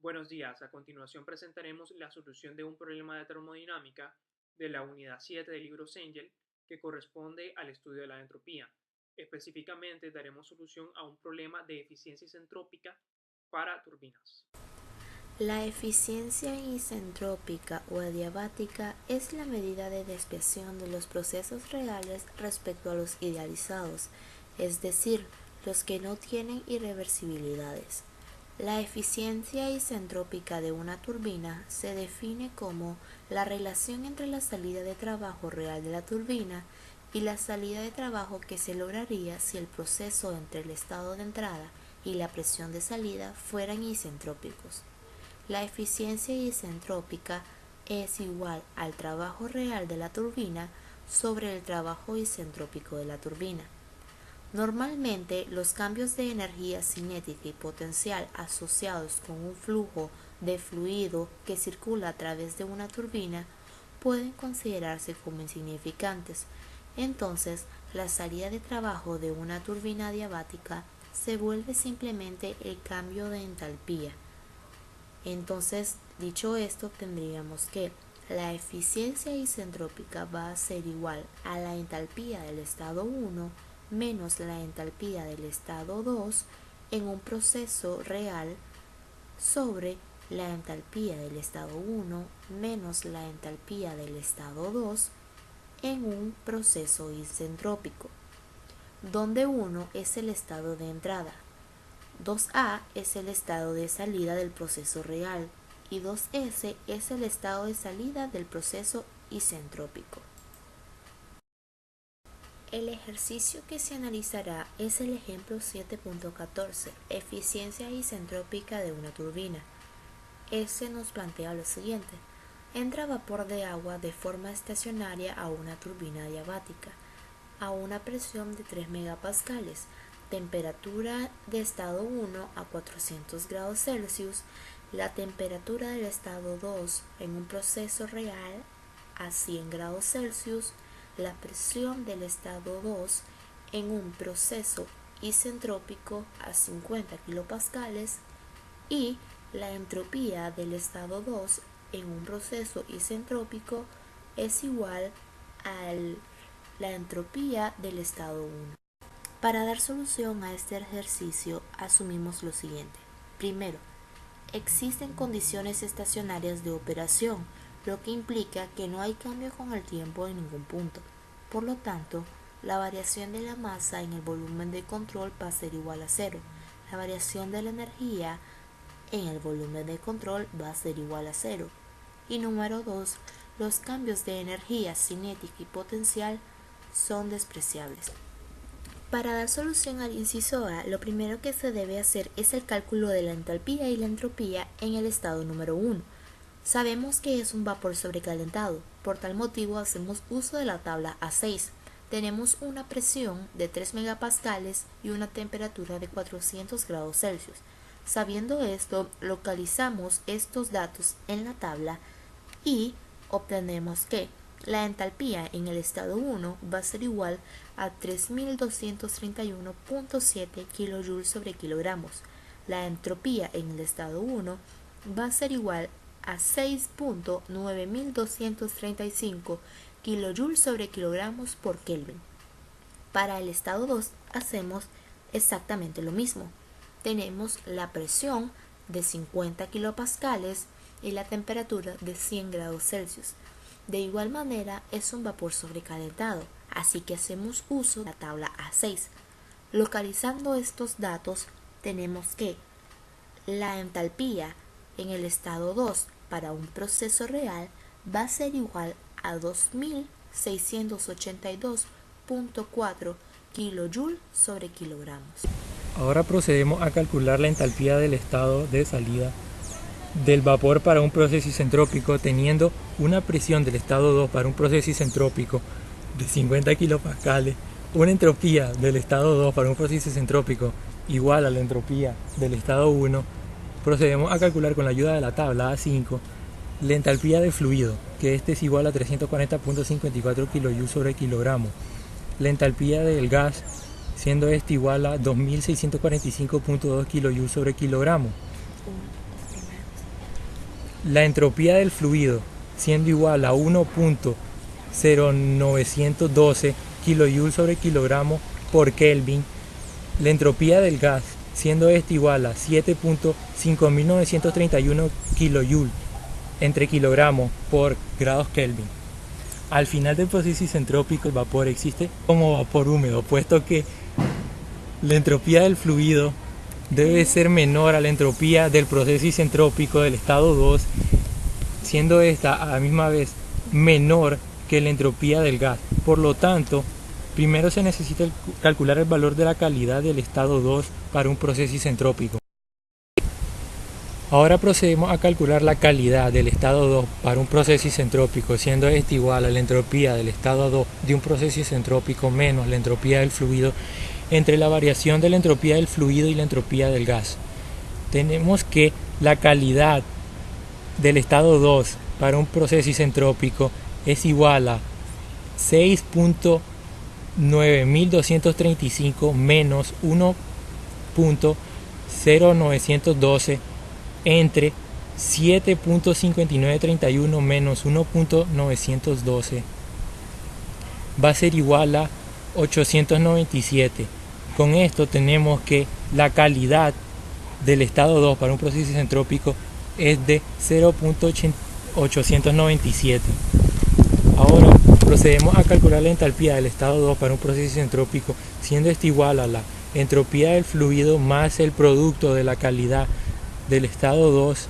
Buenos días, a continuación presentaremos la solución de un problema de termodinámica de la unidad 7 del libro Sengel que corresponde al estudio de la entropía. Específicamente daremos solución a un problema de eficiencia isentrópica para turbinas. La eficiencia isentrópica o adiabática es la medida de desviación de los procesos reales respecto a los idealizados, es decir, los que no tienen irreversibilidades. La eficiencia isentrópica de una turbina se define como la relación entre la salida de trabajo real de la turbina y la salida de trabajo que se lograría si el proceso entre el estado de entrada y la presión de salida fueran isentrópicos. La eficiencia isentrópica es igual al trabajo real de la turbina sobre el trabajo isentrópico de la turbina. Normalmente, los cambios de energía cinética y potencial asociados con un flujo de fluido que circula a través de una turbina pueden considerarse como insignificantes. Entonces, la salida de trabajo de una turbina adiabática se vuelve simplemente el cambio de entalpía. Entonces, dicho esto, tendríamos que la eficiencia isentrópica va a ser igual a la entalpía del estado 1 menos la entalpía del estado 2 en un proceso real sobre la entalpía del estado 1 menos la entalpía del estado 2 en un proceso isentrópico, donde 1 es el estado de entrada, 2A es el estado de salida del proceso real y 2S es el estado de salida del proceso isentrópico. El ejercicio que se analizará es el ejemplo 7.14, eficiencia isentrópica de una turbina. Este nos plantea lo siguiente: entra vapor de agua de forma estacionaria a una turbina adiabática a una presión de 3 megapascales, temperatura de estado 1 a 400 grados Celsius, la temperatura del estado 2 en un proceso real a 100 grados Celsius, la presión del estado 2 en un proceso isentrópico a 50 kilopascales y la entropía del estado 2 en un proceso isentrópico es igual a la entropía del estado 1. Para dar solución a este ejercicio asumimos lo siguiente. Primero, existen condiciones estacionarias de operación, lo que implica que no hay cambio con el tiempo en ningún punto. Por lo tanto, la variación de la masa en el volumen de control va a ser igual a cero. La variación de la energía en el volumen de control va a ser igual a cero. Y número 2, los cambios de energía cinética y potencial son despreciables. Para dar solución al inciso A, lo primero que se debe hacer es el cálculo de la entalpía y la entropía en el estado número 1. Sabemos que es un vapor sobrecalentado, por tal motivo hacemos uso de la tabla A6. Tenemos una presión de 3 megapascales y una temperatura de 400 grados Celsius. Sabiendo esto, localizamos estos datos en la tabla y obtenemos que la entalpía en el estado 1 va a ser igual a 3231.7 kJ sobre kilogramos. La entropía en el estado 1 va a ser igual a 6.9235 kJ sobre kilogramos por Kelvin. Para el estado 2 hacemos exactamente lo mismo. Tenemos la presión de 50 kilopascales y la temperatura de 100 grados Celsius. De igual manera es un vapor sobrecalentado, así que hacemos uso de la tabla A6. Localizando estos datos, tenemos que la entalpía en el estado 2 para un proceso real va a ser igual a 2682.4 kJ sobre kilogramos. Ahora procedemos a calcular la entalpía del estado de salida del vapor para un proceso isentrópico teniendo una presión del estado 2 para un proceso isentrópico de 50 kilopascales, una entropía del estado 2 para un proceso isentrópico igual a la entropía del estado 1. Procedemos a calcular con la ayuda de la tabla A5 la entalpía de fluido, que este es igual a 340.54 kJ sobre kilogramo, la entalpía del gas, siendo este igual a 2645.2 kJ sobre kilogramo, la entropía del fluido siendo igual a 1.0912 kJ sobre kilogramo por Kelvin, la entropía del gas siendo este igual a 7.5931 kJ entre kilogramo por grados Kelvin. Al final del proceso isentrópico el vapor existe como vapor húmedo, puesto que la entropía del fluido debe ser menor a la entropía del proceso isentrópico del estado 2, siendo esta a la misma vez menor que la entropía del gas. Por lo tanto, primero se necesita calcular el valor de la calidad del estado 2 para un proceso isentrópico. Ahora procedemos a calcular la calidad del estado 2 para un proceso isentrópico, siendo este igual a la entropía del estado 2 de un proceso isentrópico menos la entropía del fluido entre la variación de la entropía del fluido y la entropía del gas. Tenemos que la calidad del estado 2 para un proceso isentrópico es igual a 6.9235 menos 1.0912 entre 7.5931 menos 1.912 va a ser igual a 897. Con esto tenemos que la calidad del estado 2 para un proceso isentrópico es de 0.897. Ahora procedemos a calcular la entalpía del estado 2 para un proceso isentrópico, siendo este igual a la entropía del fluido más el producto de la calidad del estado 2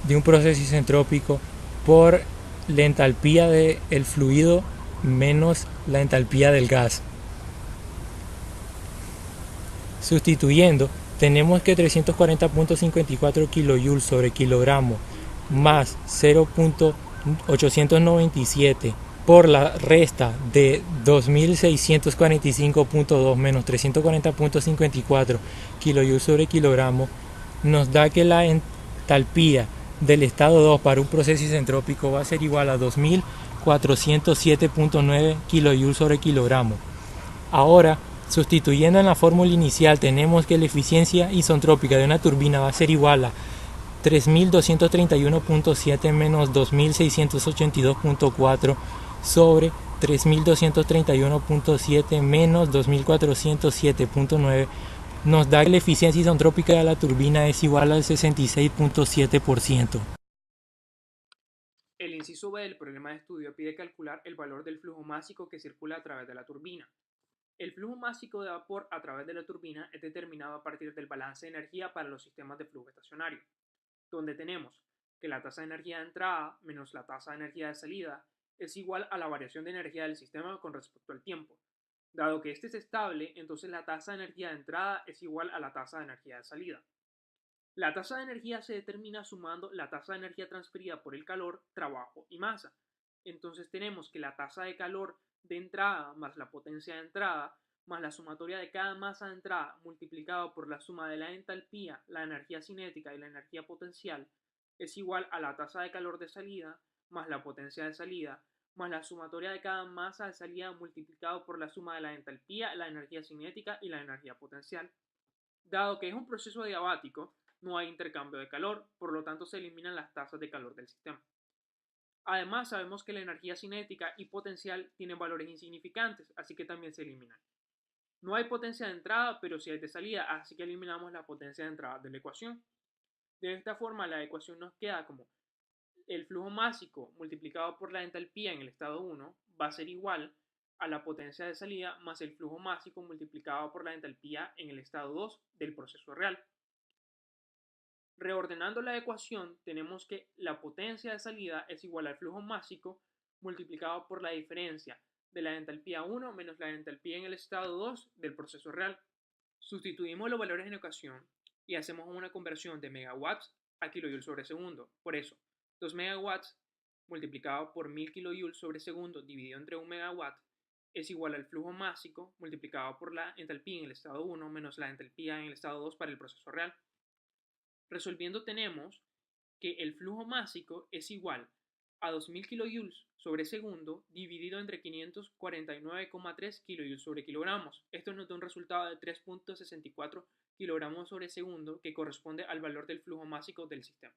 de un proceso isentrópico por la entalpía del fluido menos la entalpía del gas. Sustituyendo, tenemos que 340.54 kJ sobre kilogramo más 0.897 por la resta de 2645.2 menos 340.54 kJ sobre kilogramo nos da que la entalpía del estado 2 para un proceso isentrópico va a ser igual a 2407.9 kJ sobre kilogramo. Ahora, sustituyendo en la fórmula inicial, tenemos que la eficiencia isentrópica de una turbina va a ser igual a 3231.7 menos 2682.4 sobre 3231.7 menos 2407.9 nos da que la eficiencia isentrópica de la turbina es igual al 66.7%. El inciso B del problema de estudio pide calcular el valor del flujo másico que circula a través de la turbina. El flujo másico de vapor a través de la turbina es determinado a partir del balance de energía para los sistemas de flujo estacionario, donde tenemos que la tasa de energía de entrada menos la tasa de energía de salida es igual a la variación de energía del sistema con respecto al tiempo. Dado que este es estable, entonces la tasa de energía de entrada es igual a la tasa de energía de salida. La tasa de energía se determina sumando la tasa de energía transferida por el calor, trabajo y masa. Entonces tenemos que la tasa de calor de entrada más la potencia de entrada más la sumatoria de cada masa de entrada multiplicado por la suma de la entalpía, la energía cinética y la energía potencial es igual a la tasa de calor de salida más la potencia de salida más la sumatoria de cada masa de salida multiplicado por la suma de la entalpía, la energía cinética y la energía potencial. Dado que es un proceso adiabático, no hay intercambio de calor, por lo tanto se eliminan las tasas de calor del sistema. Además, sabemos que la energía cinética y potencial tienen valores insignificantes, así que también se eliminan. No hay potencia de entrada, pero sí hay de salida, así que eliminamos la potencia de entrada de la ecuación. De esta forma, la ecuación nos queda como el flujo másico multiplicado por la entalpía en el estado 1 va a ser igual a la potencia de salida más el flujo másico multiplicado por la entalpía en el estado 2 del proceso real. Reordenando la ecuación, tenemos que la potencia de salida es igual al flujo másico multiplicado por la diferencia de la entalpía 1 menos la entalpía en el estado 2 del proceso real. Sustituimos los valores en ecuación y hacemos una conversión de megawatts a kilojoules sobre segundo. Por eso, 2 megawatts multiplicado por 1000 kilojoules sobre segundo dividido entre 1 megawatt es igual al flujo másico multiplicado por la entalpía en el estado 1 menos la entalpía en el estado 2 para el proceso real. Resolviendo tenemos que el flujo másico es igual a 2000 kilojoules sobre segundo dividido entre 549,3 kilojoules sobre kilogramos. Esto nos da un resultado de 3.64 kilogramos sobre segundo que corresponde al valor del flujo másico del sistema.